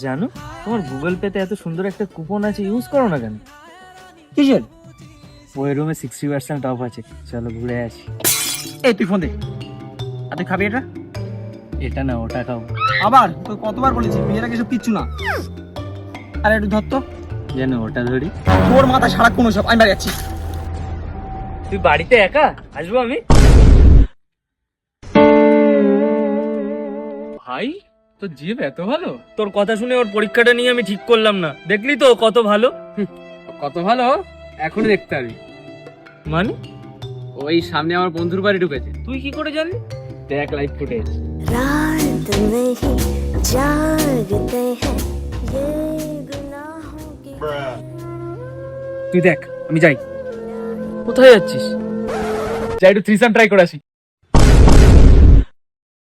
জানো তোমার গুগল পেতে এত সুন্দর একটা কুপন আছে, ইউজ করো না কেন? কিসের? ওই রুমে 60% অফ আছে, চলো ঘুরে আসি। এই তুই ফোন দে। আর তুই খাবি এটা? এটা না, ওটা খাও। আবার তোর কতবার বলেছি বিয়ের আগে সব কিচ্ছু না। আরে একটু ধর তো। যেন ওটা ধরি। তোর মাথা সারাক্ষণ সব, আমি বাড়ি যাচ্ছি। তুই বাড়িতে একা? আসবো আমি। ভাই তো জিভ এত ভালো। তোর কথা শুনে ওর পরীক্ষাটা নিয়ে আমি ঠিক করলাম না, দেখলি তো কত ভালো। কত ভালো এখন দেখতে পারবি। মানে ওই সামনে আমার বন্ধুর বাড়ি ঢুকেছে। তুই কি করে জানলি? দেখ লাইভ ফুটেজ। रात में ही जागते हैं ये गुनाहों की। তুই দেখ আমি যাই। কোথায় যাচ্ছিস? যাই একটু থ্রিসাম ট্রাই করে আসি।